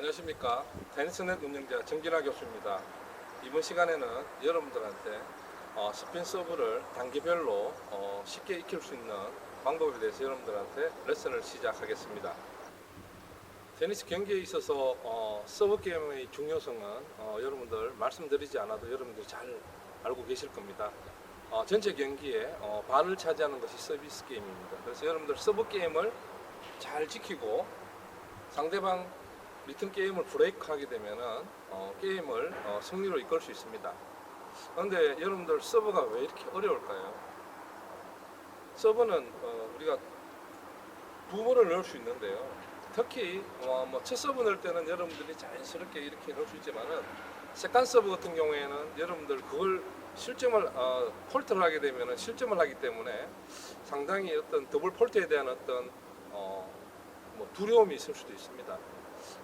안녕하십니까. 테니스넷 운영자 정진아 교수입니다. 이번 시간에는 여러분들한테 스핀 서브를 단계별로 쉽게 익힐 수 있는 방법에 대해서 여러분들한테 레슨을 시작하겠습니다. 테니스 경기에 있어서 서브 게임의 중요성은 여러분들 말씀드리지 않아도 여러분들이 잘 알고 계실 겁니다. 전체 경기에 반을 차지하는 것이 서비스 게임입니다. 그래서 여러분들 서브 게임을 잘 지키고 상대방 리턴 게임을 브레이크하게 되면은 게임을 승리로 이끌 수 있습니다. 그런데 여러분들 서브가 왜 이렇게 어려울까요? 서브는 우리가 두 번을 넣을 수 있는데요. 특히 첫 서브 넣을 때는 여러분들이 자연스럽게 이렇게 넣을 수 있지만은 세컨 서브 같은 경우에는 여러분들 그걸 실점을 폴트를 하게 되면은 실점을 하기 때문에 상당히 어떤 더블 폴트에 대한 어떤 두려움이 있을 수도 있습니다.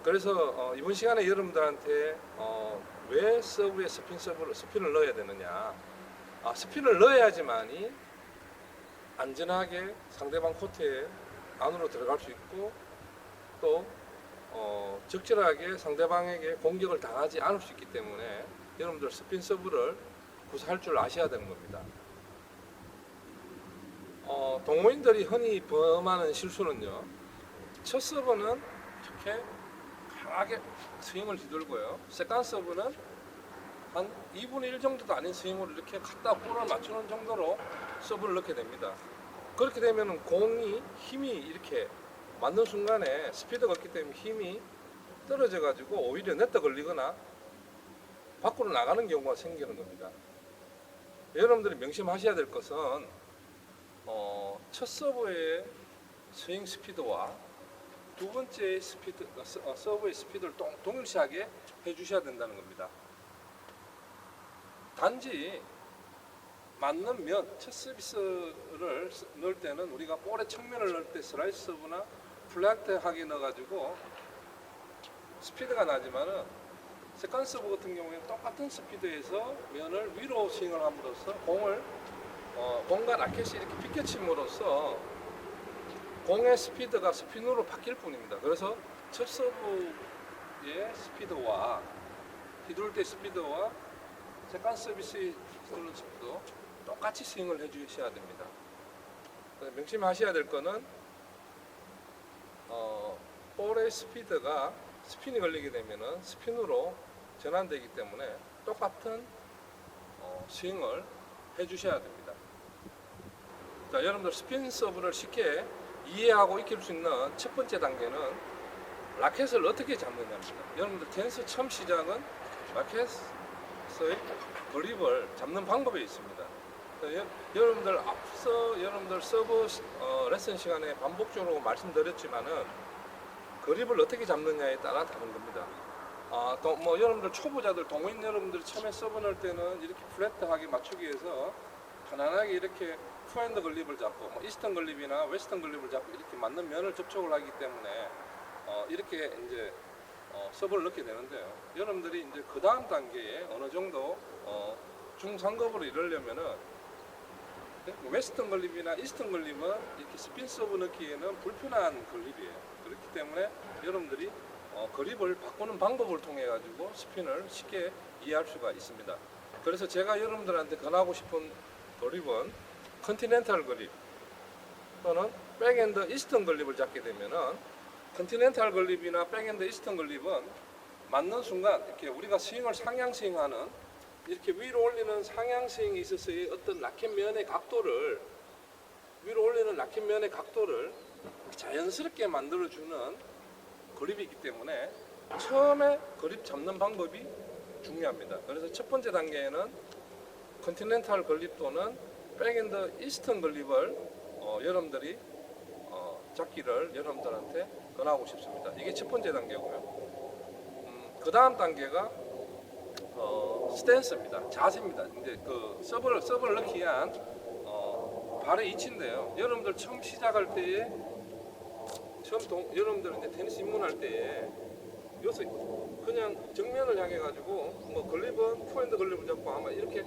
그래서 이번 시간에 여러분들한테 왜 서브에 스핀을 넣어야 되느냐, 스핀을 넣어야지만이 안전하게 상대방 코트에 안으로 들어갈 수 있고 또 적절하게 상대방에게 공격을 당하지 않을 수 있기 때문에 여러분들 스핀 서브를 구사할 줄 아셔야 되는 겁니다. 동호인들이 흔히 범하는 실수는요, 첫 서브는 이렇게 강하게 스윙을 휘둘고요, 세컨 서브는 한 2분의 1 정도도 아닌 스윙으로 이렇게 갖다 볼을 맞추는 정도로 서브를 넣게 됩니다. 그렇게 되면 공이 힘이 이렇게 맞는 순간에 스피드가 없기 때문에 힘이 떨어져 가지고 오히려 냈다 걸리거나 밖으로 나가는 경우가 생기는 겁니다. 여러분들이 명심하셔야 될 것은 첫 서브의 스윙 스피드와 두 번째 서브의 스피드를 동일시하게 해주셔야 된다는 겁니다. 단지 맞는 면, 첫 서비스를 넣을 때는 우리가 볼의 측면을 넣을 때 슬라이스 서브나 플랫하게 넣어가지고 스피드가 나지만은 세컨 서브 같은 경우에는 똑같은 스피드에서 면을 위로 스윙을 함으로써 공을 공과 라켓이 이렇게 비껴침으로써 공의 스피드가 스핀으로 바뀔 뿐입니다. 그래서 첫 서브의 스피드와 휘둘 때 스피드와 세컨 서비스의 휘두르는 스피드 똑같이 스윙을 해주셔야 됩니다. 명심하셔야 될 거는 볼의 스피드가 스핀이 걸리게 되면은 스핀으로 전환되기 때문에 똑같은 스윙을 해주셔야 됩니다. 자, 여러분들 스핀 서브를 쉽게 이해하고 익힐 수 있는 첫 번째 단계는 라켓을 어떻게 잡느냐입니다. 여러분들 테니스 처음 시작은 라켓의 그립을 잡는 방법에 있습니다. 여러분들 앞서 여러분들 서브 레슨 시간에 반복적으로 말씀드렸지만은 그립을 어떻게 잡느냐에 따라 다른 겁니다. 또 여러분들 초보자들, 동호인 여러분들이 처음에 서브 넣을 때는 이렇게 플랫하게 맞추기 위해서 편안하게 이렇게 투핸드 글립을 잡고 이스턴 글립이나 웨스턴 글립을 잡고 이렇게 맞는 면을 접촉을 하기 때문에 이렇게 이제 서브를 넣게 되는데요. 여러분들이 이제 그 다음 단계에 어느 정도 중상급으로 이르려면은 웨스턴 글립이나 이스턴 글립은 이렇게 스핀 서브 넣기에는 불편한 글립이에요. 그렇기 때문에 여러분들이 그립을 바꾸는 방법을 통해 가지고 스핀을 쉽게 이해할 수가 있습니다. 그래서 제가 여러분들한테 권하고 싶은 그립은 컨티넨탈 그립 또는 백핸드 이스턴 그립을 잡게 되면은 컨티넨탈 그립이나 백핸드 이스턴 그립은 맞는 순간 이렇게 우리가 스윙을 상향 스윙하는 이렇게 위로 올리는 상향 스윙에 있어서의 어떤 라켓면의 각도를 위로 올리는 라켓면의 각도를 자연스럽게 만들어주는 그립이기 때문에 처음에 그립 잡는 방법이 중요합니다. 그래서 첫 번째 단계에는 컨티넨탈 그립 또는 백핸드 이스턴 그립을 여러분들이 잡기를 여러분들한테 권하고 싶습니다. 이게 첫 번째 단계고요. 그 다음 단계가 스탠스입니다. 자세입니다. 이제 그 서브를 넣기 위한 발의 위치인데요. 여러분들 처음 시작할 때에 여러분들 이제 테니스 입문할 때에 여기서 그냥 정면을 향해 가지고 글립은 투핸드 글립을 잡고 아마 이렇게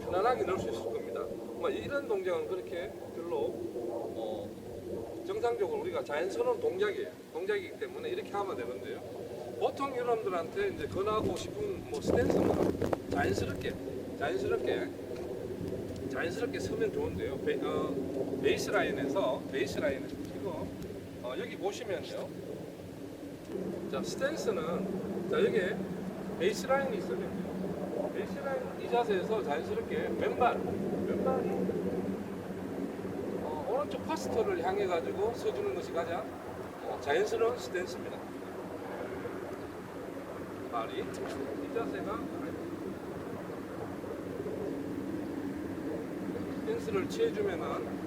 편안하게 넣을 수 있을 겁니다. 이런 동작은 그렇게 별로 정상적으로 우리가 자연스러운 동작이기 때문에 이렇게 하면 되는데요. 보통 여러분들한테 이제 권하고 싶은 뭐 스탠스는 자연스럽게 서면 좋은데요. 베이스 라인에서 지금 여기 보시면요. 자, 스탠스는 자, 여기에 베이스 라인이 있어요. 베이스 라인 이 자세에서 자연스럽게 왼발이 오른쪽 파스터를 향해 가지고 서주는 것이 가장 자연스러운 스탠스입니다. 발이 이 자세가 스탠스를 취해주면은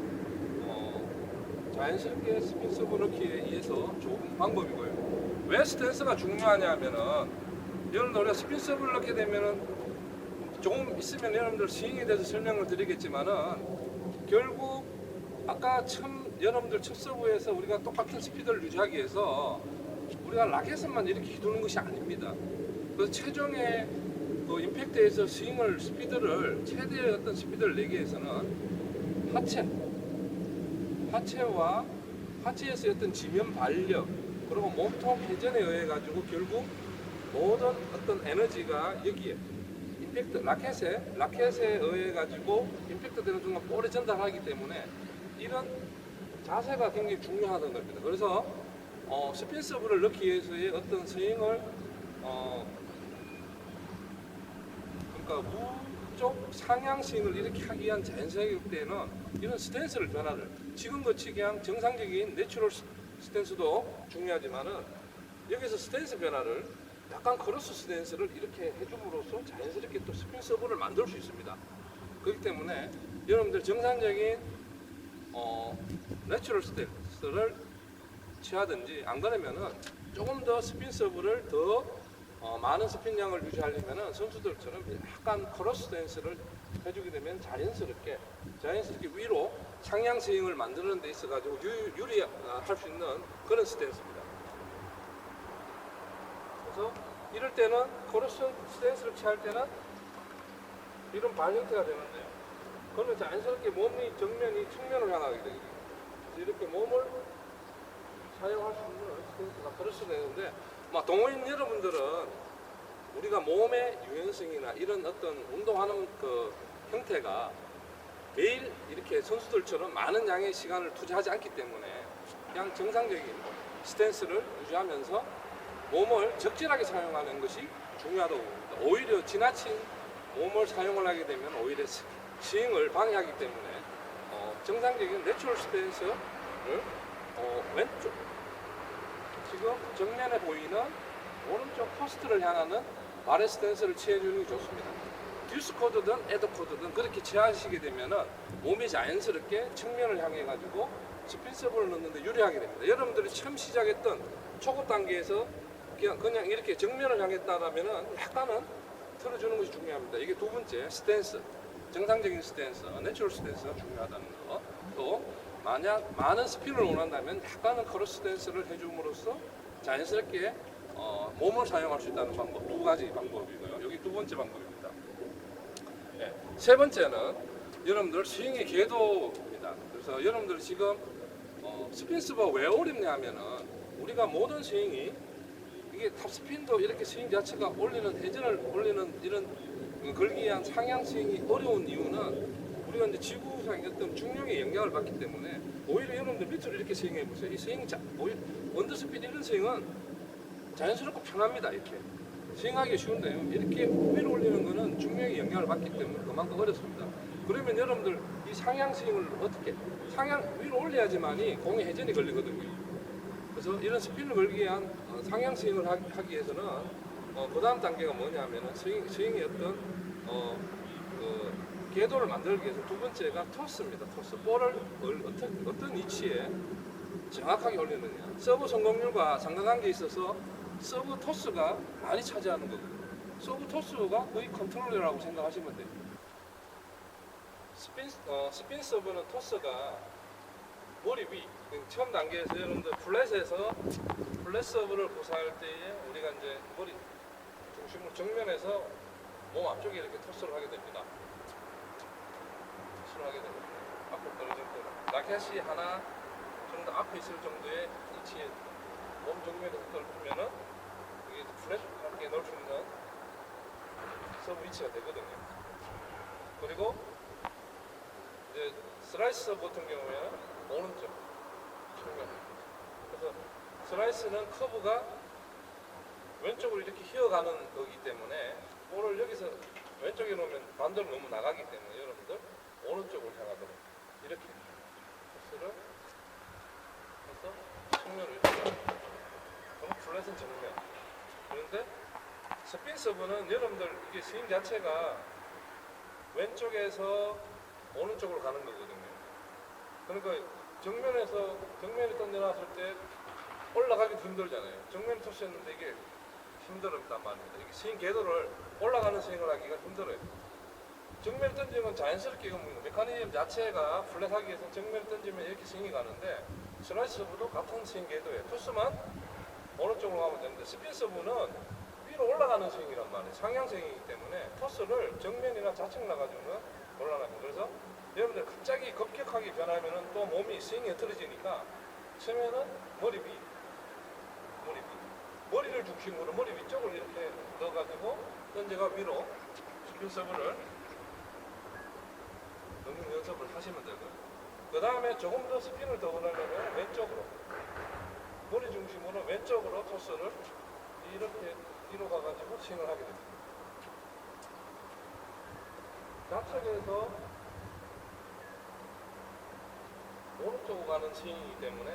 자연스럽게 스핀 서브 넣기에 의해서 좋은 방법이고요. 왜 스탠스가 중요하냐면은 여러분들 우리가 스핀 서브를 넣게 되면은 조금 있으면 여러분들 스윙에 대해서 설명을 드리겠지만은 결국 아까 여러분들 첫 서브에서 우리가 똑같은 스피드를 유지하기 위해서 우리가 라켓만 이렇게 휘두르는 것이 아닙니다. 그래서 최종의 그 임팩트에서 스피드를 최대의 어떤 스피드를 내기 위해서는 하체에서 어떤 지면 발력 그리고 몸통 회전에 의해 가지고 결국 모든 어떤 에너지가 여기에 임팩트 라켓에 의해 가지고 임팩트 되는 순간 볼에 전달하기 때문에 이런 자세가 굉장히 중요하다는 겁니다. 그래서 스핀 서브를 넣기 위해서의 어떤 스윙을 그러니까 우쪽 상향 스윙을 이렇게 하기 위한 자연스러울 때는 이런 스탠스를 변화를 지금같이 그냥 정상적인 내추럴 스탠스도 중요하지만은 여기서 스탠스 변화를 약간 크로스 스탠스를 이렇게 해줌으로써 자연스럽게 또 스핀 서브를 만들 수 있습니다. 그렇기 때문에 여러분들 정상적인 내추럴 스탠스를 취하든지 안 그러면은 조금 더 스핀 서브를 더 많은 스핀량을 유지하려면은 선수들처럼 약간 크로스 스탠스를 해주게 되면 자연스럽게 위로 상향 스윙을 만드는 데 있어 가지고 유리할 수 있는 그런 스탠스입니다. 그래서 이럴 때는 크로스 스탠스를 취할 때는 이런 발 형태가 되는데요. 그러면 자연스럽게 몸이 측면을 향하게 되거든요. 이렇게 몸을 사용할 수 있는 스탠스가 크로스 되는데 동호인 여러분들은 우리가 몸의 유연성이나 이런 어떤 운동하는 그 형태가 매일 이렇게 선수들처럼 많은 양의 시간을 투자하지 않기 때문에 그냥 정상적인 스탠스를 유지하면서 몸을 적절하게 사용하는 것이 중요하다고 봅니다. 오히려 지나친 몸을 사용을 하게 되면 오히려 스윙을 방해하기 때문에 정상적인 내추럴 스탠스를 왼쪽 지금 정면에 보이는 오른쪽 포스트를 향하는 발의 스탠스를 취해주는 게 좋습니다. 듀스 코드든 에드 코드든 그렇게 취하시게 되면은 몸이 자연스럽게 측면을 향해 가지고 스핀 서브를 넣는데 유리하게 됩니다. 여러분들이 처음 시작했던 초급 단계에서 그냥 이렇게 정면을 향했다라면은 약간은 틀어주는 것이 중요합니다. 이게 두 번째 스탠스, 정상적인 스탠스, 내추럴 스탠스가 중요하다는 거. 또 만약 많은 스핀을 원한다면 약간은 크로스 스탠스를 해줌으로써 자연스럽게 몸을 사용할 수 있다는 방법, 두 가지 방법이고요. 여기 두 번째 방법입니다. 네. 세 번째는 여러분들 스윙의 궤도입니다. 그래서 여러분들 지금 스핀 서브가 왜 어렵냐 하면은 우리가 모든 스윙이 이게 탑스핀도 이렇게 스윙 자체가 회전을 올리는 이런 걸기 위한 상향 스윙이 어려운 이유는 우리가 이제 지구상의 어떤 중력의 영향을 받기 때문에 오히려 여러분들 밑으로 이렇게 스윙해 보세요. 이 스윙 언더스핀 이런 스윙은 자연스럽고 편합니다. 이렇게 스윙하기 쉬운데요. 이렇게 위로 올리는 거는 중력의 영향을 받기 때문에 그만큼 어렵습니다. 그러면 여러분들 이 상향 스윙을 어떻게 위로 올려야지만이 공에 회전이 걸리거든요. 그래서 이런 스핀을 걸기 위한 상향 스윙을 하기 위해서는 그 다음 단계가 뭐냐면은 스윙의 어떤 그 궤도를 만들기 위해서 두 번째가 토스입니다. 토스. 볼을 어떤 위치에 정확하게 올리느냐. 서브 성공률과 상관관계에 있어서 서브 토스가 많이 차지하는 거거든요. 서브 토스가 거의 컨트롤러라고 생각하시면 돼요. 스핀 서브는 토스가 머리 위, 처음 단계에서 여러분들 플랫 서브를 구사할 때에 우리가 이제 머리 중심을 정면에서 몸 앞쪽에 이렇게 토스를 하게 됩니다. 앞으로 떨어질 때 라켓이 하나, 정도 앞에 있을 정도의 위치에 몸 정면에서 보면은 이게 플랫하게 넣을 수 있는 서브 위치가 되거든요. 그리고 이제 슬라이스 서브 같은 경우에는 오른쪽 측면. 그래서 슬라이스는 커브가 왼쪽으로 이렇게 휘어가는 거기 때문에 볼을 여기서 왼쪽에 놓으면 반대로 너무 나가기 때문에 여러분들 오른쪽으로 향하도록 이렇게 코스를 해서 측면을 이렇게 그럼 플랫은 정면. 그런데 스핀 서브는 여러분들 이게 스윙 자체가 왼쪽에서 오른쪽으로 가는 거거든요. 그러니까 정면에 던져놨을 때 올라가기도 힘들잖아요. 정면에 토스했는데 이게 힘들었단 말입니다. 이게 스윙 궤도를 올라가는 스윙을 하기가 힘들어요. 정면에 던지면 자연스럽게 메커니즘 자체가 플랫하기 위해서 정면에 던지면 이렇게 스윙이 가는데 슬라이스 서브도 같은 스윙 궤도예요. 토스만 오른쪽으로 가면 되는데 스핀 서브는 위로 올라가는 스윙이란 말이에요. 상향 스윙이기 때문에 토스를 정면이나 좌측 나가지고는 곤란합니다. 그래서 여러분들 갑자기 급격하게 변하면은 또 몸이 스윙이 흐트러지니까 처음에는 머리를 중심으로 머리 위쪽을 이렇게 넣어가지고 던져가 위로 스핀 서브를 넣는 연습을 하시면 되고요. 그 다음에 조금 더 스핀을 더 원하려면 왼쪽으로 머리 중심으로 왼쪽으로 토스를 이렇게 뒤로 가가지고 스윙을 하게 됩니다. 좌측에서 오른쪽으로 가는 스윙이기 때문에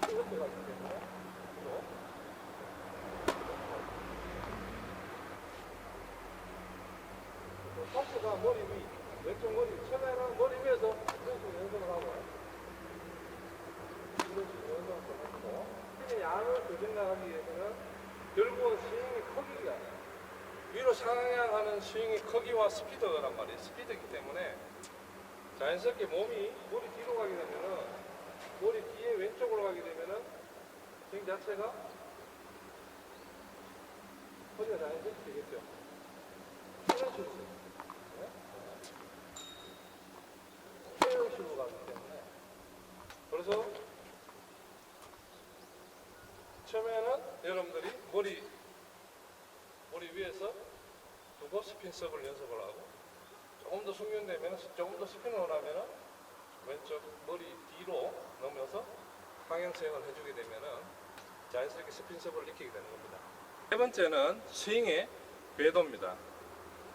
이렇게 가기 때문에 뒤로 토스가 머리 위, 왼쪽 머리, 처음에는 머리 위에서 이런 식으로 연습을 하고 이런 식으로 연습을 하고 스핀의 양을 더 증가하기 위해서는 결국은 스윙의 크기가 위로 상향하는 스윙의 크기와 스피드란 말이에요. 스피드이기 때문에 자연스럽게 머리 뒤로 가게 되면은 머리 뒤에 왼쪽으로 가게 되면은 스윙 자체가 허리가 자연스럽게 되겠죠. 이런 식으로 이런 식으로 가기 때문에 그래서 처음에는 여러분들이 머리 위에서 두고 스핀 서브를 연습을 하고 조금 더 숙련되면 조금 더 스핀을 원하면 왼쪽 머리 뒤로 넣으면서 방향 스윙을 해주게 되면은 자연스럽게 스핀 서브를 익히게 되는 겁니다. 세 번째는 스윙의 궤도입니다.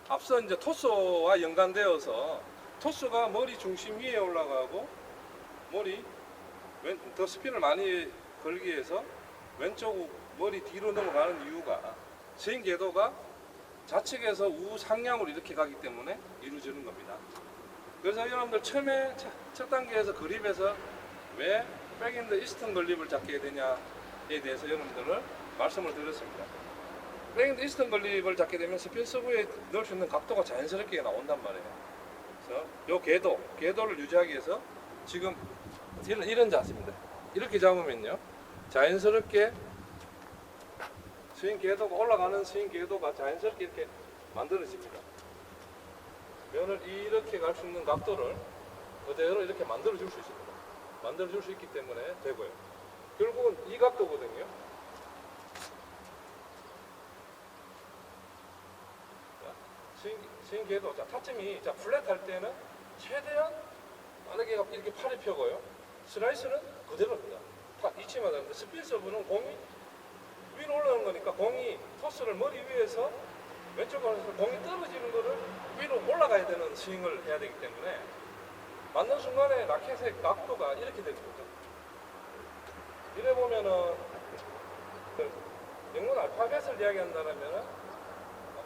앞서 이제 토스와 연관되어서 토스가 머리 중심 위에 올라가고 더 스핀을 많이 걸기 위해서 왼쪽 머리 뒤로 넘어가는 이유가 스윙 궤도가 좌측에서 우상향으로 이렇게 가기 때문에 이루어지는 겁니다. 그래서 여러분들 처음에 첫 단계에서 그립에서 왜 백핸드 이스턴 그립을 잡게 되냐에 대해서 여러분들을 말씀을 드렸습니다. 백핸드 이스턴 그립을 잡게 되면 스핀 서브에 넣을 수 있는 각도가 자연스럽게 나온단 말이에요. 그래서 이 궤도를 유지하기 위해서 지금 이런 자세입니다. 이렇게 잡으면요 자연스럽게 스윙 궤도가 올라가는 스윙 궤도가 자연스럽게 이렇게 만들어집니다. 면을 이렇게 갈 수 있는 각도를 그대로 이렇게 만들어줄 수 있습니다. 만들어줄 수 있기 때문에 되고요. 결국은 이 각도거든요. 스윙 궤도, 타점이 플랫할 때는 최대한 빠르게 이렇게 팔이 펴고요. 슬라이스는 그대로입니다. 이치마다 다른데 스핀 서브는 공이 위로 올라오는 거니까 공이 토스를 머리 위에서 왼쪽으로 해서 공이 떨어지는 거를 위로 올라가야 되는 스윙을 해야 되기 때문에 맞는 순간에 라켓의 각도가 이렇게 되는 거죠. 이래 보면은 영문 알파벳을 이야기한다면은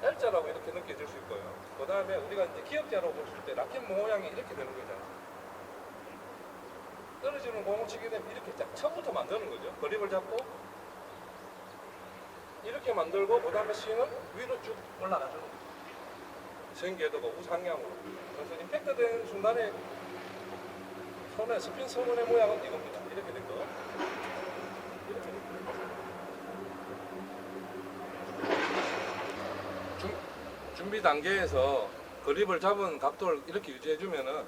L자라고 이렇게 느껴질 수 있고요. 그 다음에 우리가 이제 기역자로 볼 때 라켓 모양이 이렇게 되는 거잖아요. 떨어지는 공을 치게 되면 이렇게 처음부터 만드는 거죠. 그립을 잡고 이렇게 만들고 그 다음에 스윙을 위로 쭉 올라가죠. 스윙 궤도가 우상향으로. 그래서 임팩트 된 순간에 손에 스핀 서문의 모양은 이겁니다. 이렇게 된 거. 이렇게 된 거. 준비 단계에서 그립을 잡은 각도를 이렇게 유지해주면은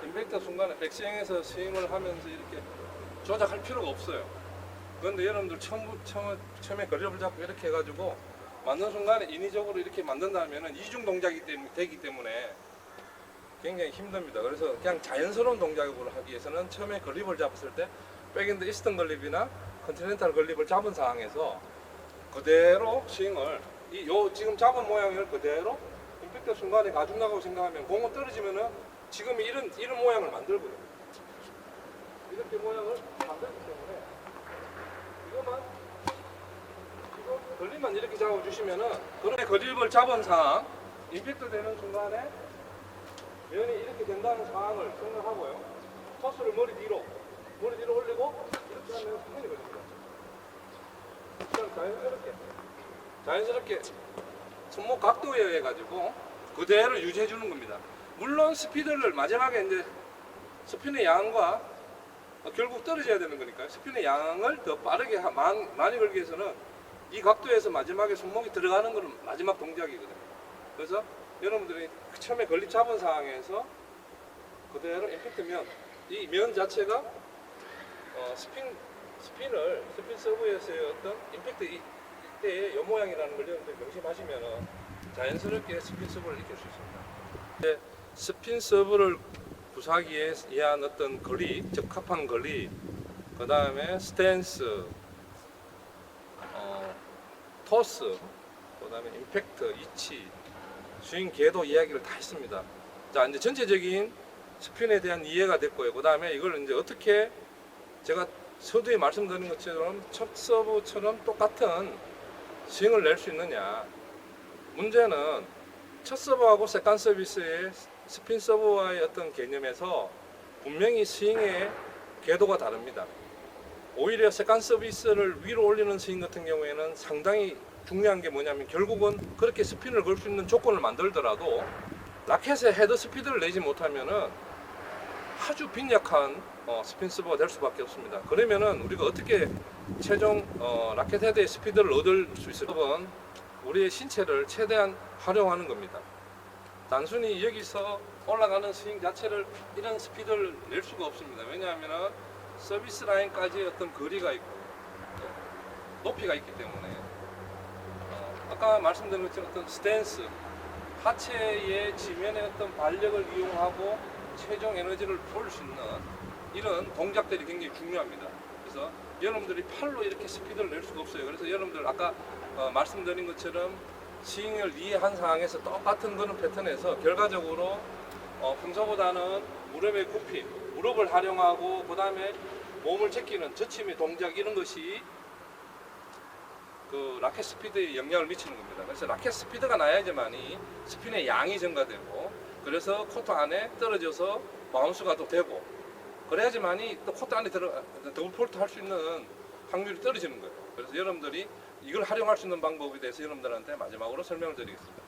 임팩트 순간에 백스윙에서 스윙을 하면서 이렇게 조작할 필요가 없어요. 그런데 여러분들 처음에 그립을 잡고 이렇게 해가지고 만든 순간에 인위적으로 이렇게 만든다면은 이중 동작이 되기 때문에 굉장히 힘듭니다. 그래서 그냥 자연스러운 동작으로 하기 위해서는 처음에 그립을 잡았을 때 백핸드 이스턴 그립이나 컨티넨탈 그립을 잡은 상황에서 그대로 스윙을 요 지금 잡은 모양을 그대로 임팩트 순간에 가중나가고 생각하면 공은 떨어지면은 지금 이런 모양을 만들거든요. 이렇게 모양을 만들기 때문에 이것만 지금 그립만 이렇게 잡아주시면은 그런데 그립을 잡은 상황 임팩트 되는 순간에 면이 이렇게 된다는 상황을 생각하고요. 토스를 머리 뒤로 올리고 이렇게 하면 스핀이 걸립니다. 그냥 자연스럽게 손목 각도에 의해 가지고 그대로 유지해 주는 겁니다. 물론 스피드를 마지막에 이제 스핀의 양과 결국 떨어져야 되는 거니까 스핀의 양을 더 빠르게 많이 걸기 위해서는 이 각도에서 마지막에 손목이 들어가는 것은 마지막 동작이거든요. 그래서 여러분들이 처음에 걸립 잡은 상황에서 그대로 임팩트 이 면 자체가 스핀 서브에서의 어떤 임팩트 이때의 요 모양이라는 걸 여러분들이 명심하시면 자연스럽게 스핀 서브를 익힐 수 있습니다. 이제 스핀 서브를 구사하기 위한 어떤 거리, 적합한 거리, 그 다음에 스탠스, 토스, 그 다음에 임팩트, 이치, 스윙 궤도 이야기를 다 했습니다. 자, 이제 전체적인 스핀에 대한 이해가 됐고요. 그 다음에 이걸 이제 어떻게 제가 서두에 말씀드린 것처럼 첫 서브처럼 똑같은 스윙을 낼 수 있느냐. 문제는 첫 서브하고 세컨 서비스의 스핀 서브와의 어떤 개념에서 분명히 스윙의 궤도가 다릅니다. 오히려 세컨 서비스를 위로 올리는 스윙 같은 경우에는 상당히 중요한 게 뭐냐면 결국은 그렇게 스핀을 걸 수 있는 조건을 만들더라도 라켓에 헤드 스피드를 내지 못하면은 아주 빈약한 스핀 서브가 될 수밖에 없습니다. 그러면은 우리가 어떻게 최종 라켓 헤드의 스피드를 얻을 수 있을까? 우리의 신체를 최대한 활용하는 겁니다. 단순히 여기서 올라가는 스윙 자체를 이런 스피드를 낼 수가 없습니다. 왜냐하면 서비스 라인까지 어떤 거리가 있고 높이가 있기 때문에 아까 말씀드린 것처럼 어떤 스탠스, 하체의 지면의 어떤 발력을 이용하고 최종 에너지를 볼 수 있는 이런 동작들이 굉장히 중요합니다. 그래서 여러분들이 팔로 이렇게 스피드를 낼 수가 없어요. 그래서 여러분들 아까 말씀드린 것처럼 스윙을 이해한 상황에서 똑같은 그런 패턴에서 결과적으로 평소보다는 무릎의 굽힘, 무릎을 활용하고 그 다음에 몸을 제끼는 젖힘의 동작 이런 것이 그 라켓 스피드에 영향을 미치는 겁니다. 그래서 라켓 스피드가 나야지만이 스핀의 양이 증가되고 그래서 코트 안에 떨어져서 바운스가 또 되고 그래야지만이 또 코트 안에 더블 폴트 할 수 있는 확률이 떨어지는 거예요. 그래서 여러분들이 이걸 활용할 수 있는 방법에 대해서 여러분들한테 마지막으로 설명을 드리겠습니다.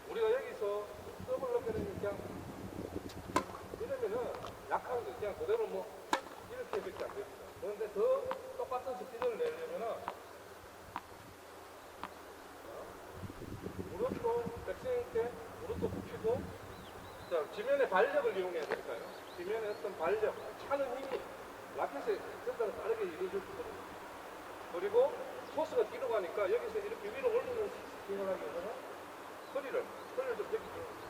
우리가 여기서 더블 넣게는 그냥 이러면은 약한 거 그냥 그대로 뭐 이렇게밖에 안 됩니다. 그런데 더 똑같은 스피드를 내려면은 무릎도 백스윙 때 무릎도 굽히고 자, 지면의 발력을 이용해야 되니까요. 지면의 어떤 발력, 차는 힘이 라켓에 전달을 빠르게 이루어질 수 있거든요. 그리고 토스가 뒤로 가니까 여기서 이렇게 위로 올리는 스윙을 하기 위해서는 허리를 좀 펴기 때문입니다.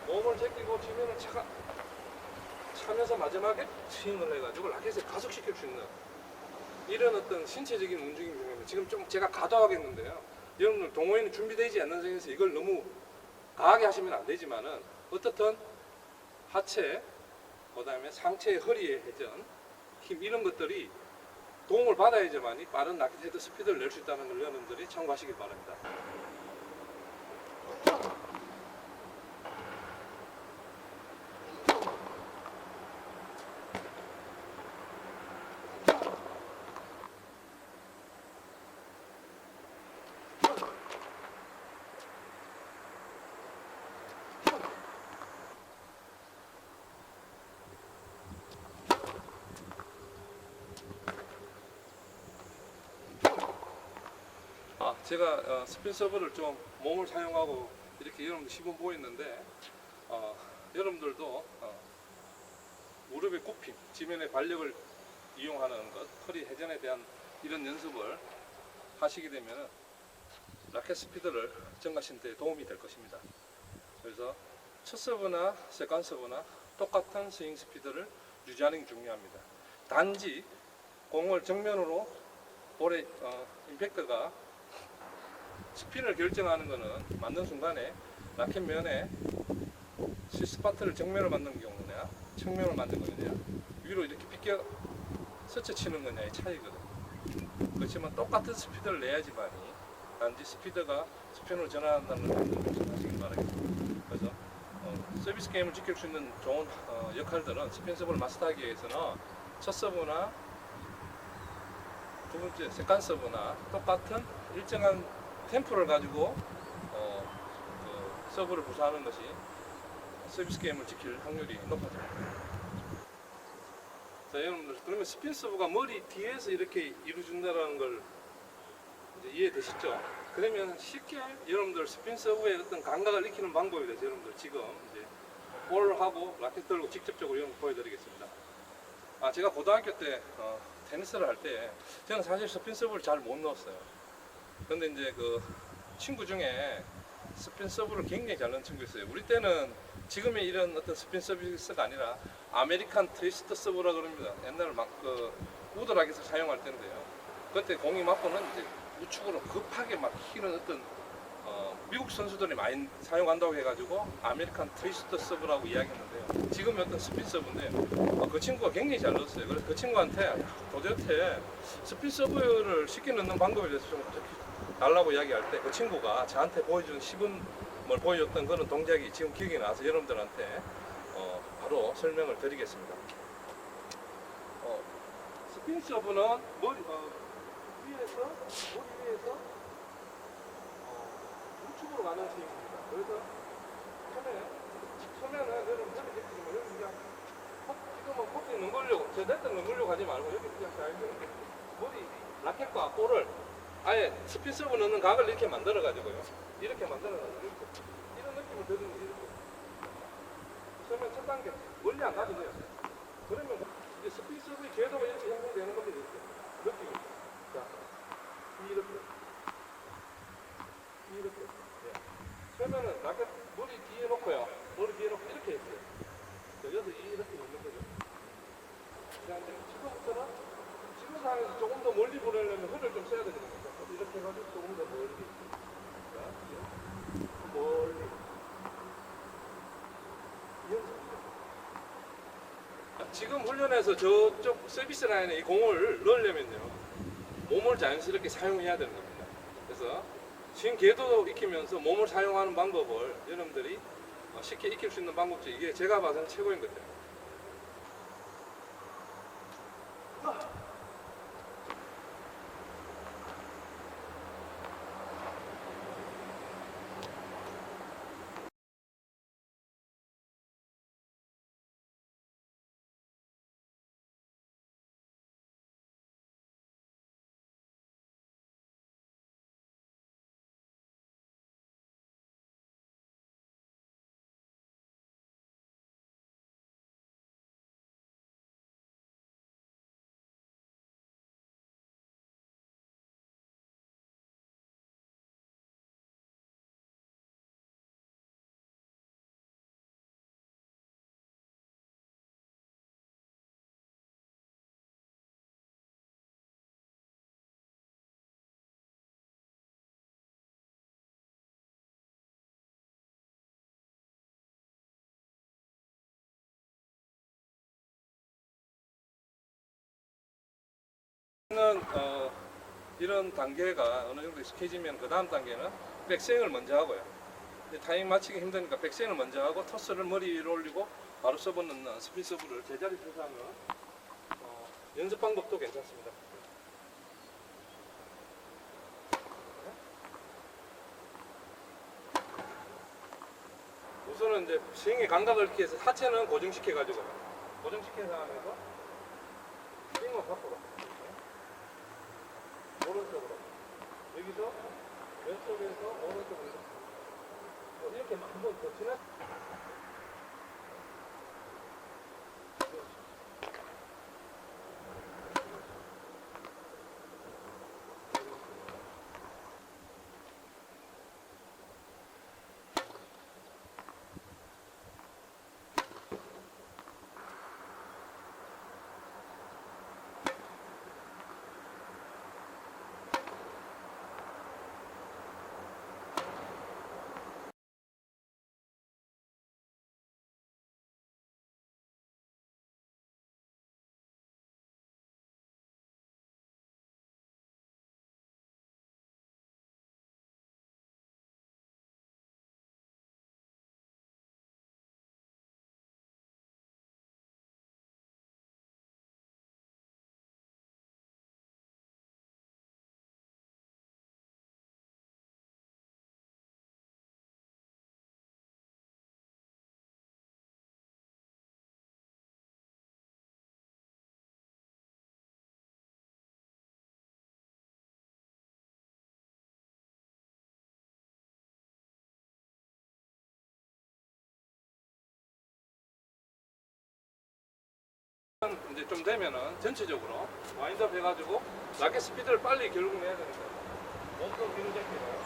몸을 제끼고 지면을 차면서 마지막에 스윙을 해가지고 라켓을 가속시킬 수 있는 이런 어떤 신체적인 움직임 중입니다. 지금 좀 제가 과도하겠는데요. 여러분들 동호회는 준비되지 않는 상황에서 이걸 너무 강하게 하시면 안 되지만은 어떻든 하체, 그 다음에 상체의 허리의 회전, 힘 이런 것들이 도움을 받아야지만이 빠른 라켓 헤드 스피드를 낼 수 있다는 걸 여러분들이 참고하시기 바랍니다. 제가 스핀 서브를 좀 몸을 사용하고 이렇게 여러분들 시범 보였는데 여러분들도 무릎의 굽힘, 지면의 발력을 이용하는 것, 허리 회전에 대한 이런 연습을 하시게 되면 라켓 스피드를 증가하시는 데 도움이 될 것입니다. 그래서 첫 서브나 세컨 서브나 똑같은 스윙 스피드를 유지하는 게 중요합니다. 단지 공을 정면으로 볼의 임팩트가 스핀을 결정하는 것은 맞는 순간에 라켓 면에 스파트를 정면을 만든 경우냐 측면을 만든 거냐 위로 이렇게 비껴 스쳐 치는 거냐의 차이거든. 그렇지만 똑같은 스피드를 내야지만이 단지 스피드가 스핀으로 전환한다는 걸 생각하시기 바라겠습니다. 그래서 서비스 게임을 지킬 수 있는 좋은 역할들은 스핀 서브를 마스터하기 위해서는 첫 서브나 두 번째 세컨 서브나 똑같은 일정한 템포를 가지고 서브를 구사하는 것이 서비스 게임을 지킬 확률이 높아집니다. 자, 여러분들 그러면 스핀 서브가 머리 뒤에서 이렇게 이루어진다는 걸 이제 이해되시죠? 그러면 쉽게 여러분들 스핀 서브의 어떤 감각을 익히는 방법에 대해서 여러분들 지금 이제 볼하고 라켓 들고 직접적으로 여러분 보여드리겠습니다. 제가 고등학교 때 테니스를 할 때 저는 사실 스핀 서브를 잘 못 넣었어요. 근데 이제 그 친구 중에 스핀 서브를 굉장히 잘 넣는 친구 있어요. 우리 때는 지금의 이런 어떤 스핀 서비스가 아니라 아메리칸 트위스트 서브라 그럽니다. 옛날 막 그 우드 라켓을 사용할 때인데요. 그때 공이 맞고는 이제 우측으로 급하게 막 휘는 어떤 미국 선수들이 많이 사용한다고 해가지고 아메리칸 트위스트 서브라고 이야기했는데요. 지금 어떤 스핀 서브인데 그 친구가 굉장히 잘 넣었어요. 그래서 그 친구한테 도대체 스핀 서브를 쉽게 넣는 방법에 대해서 좀 달라고 이야기할 때 그 친구가 저한테 보여준 시범을 보여줬던 그런 동작이 지금 기억이 나서 여러분들한테 바로 설명을 드리겠습니다. 스핀 서브는 머리 위에서 우측으로 가는 스윙입니다. 그래서 처음에는 여러분 허리 제끼지만 여기 그냥 지금은 코피 넘으려고 제대로 넘으려고 하지 말고 여기 그냥 잘 머리 라켓과 볼을 아예 스핀 서브 넣는 각을 이렇게 만들어 가지고요. 이렇게 만들어 가지고 이런 느낌을 드는 이렇게. 처음에 첫 단계 멀리 안 가도 돼요. 그러면 이제 스핀 서브의 궤도가 이렇게 형성되는 겁니다. 이렇게 느낌이. 자, 이렇게. 예. 처음에는 라켓 머리 뒤에 놓고요. 머리 뒤에 놓고 이렇게 했어요. 여기서 이렇게 놓는 거죠. 자, 이제 지금부터는 지금 상황에서 조금 더 멀리 보내려면 흐를 좀 써야 되거든요. 이렇게 해가지고 조금 더 멀리. 자, 멀리. 지금 훈련에서 저쪽 서비스 라인에 이 공을 넣으려면요. 몸을 자연스럽게 사용해야 되는 겁니다. 그래서 스윙 궤도 익히면서 몸을 사용하는 방법을 여러분들이 쉽게 익힐 수 있는 방법 중 이게 제가 봐서는 최고인 것 같아요. 이런 단계가 어느 정도 익숙해지면 그 다음 단계는 백스윙을 먼저 하고요. 타이밍 맞추기 힘드니까 백스윙을 먼저 하고 토스를 머리 위로 올리고 바로 서브 넣는 스핀 서브를 제자리 서서 하는 연습 방법도 괜찮습니다. 우선은 이제 스윙의 감각을 익히 해서 하체는 고정시켜가지고 고정시켜서 하면서 스윙을 밖으로 오른쪽으로 여기서 왼쪽에서 오른쪽으로 이렇게 한번 더 지나. 이제 좀 되면은 전체적으로 와인드업 해가지고 라켓 스피드를 빨리 결국 내야 되는 거예요. 원톱 뒤로 잡히고요.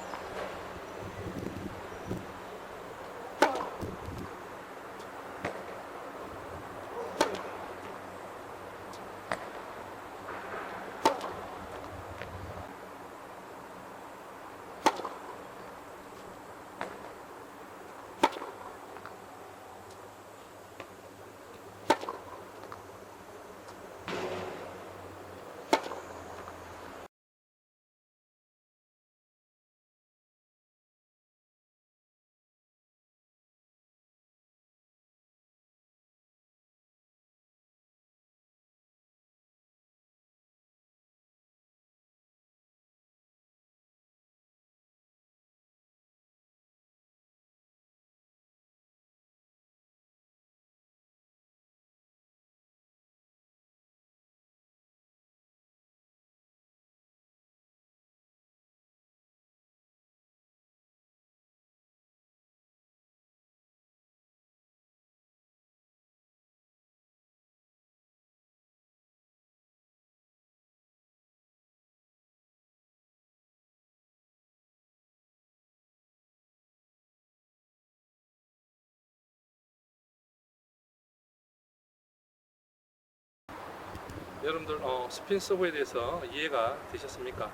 여러분들 스핀 서브에 대해서 이해가 되셨습니까?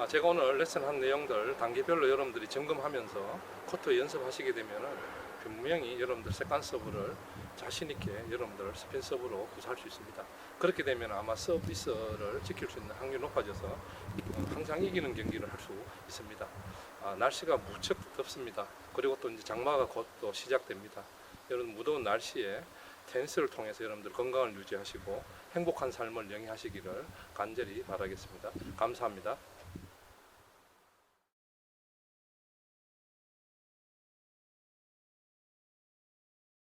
제가 오늘 레슨한 내용들 단계별로 여러분들이 점검하면서 코트 연습하시게 되면은 분명히 여러분들 세컨 서브를 자신 있게 여러분들 스핀 서브로 구사할 수 있습니다. 그렇게 되면 아마 서비스를 지킬 수 있는 확률이 높아져서 항상 이기는 경기를 할 수 있습니다. 날씨가 무척 덥습니다. 그리고 또 이제 장마가 곧 또 시작됩니다. 여러분 무더운 날씨에 테니스를 통해서 여러분들 건강을 유지하시고 행복한 삶을 영위하시기를 간절히 바라겠습니다. 감사합니다.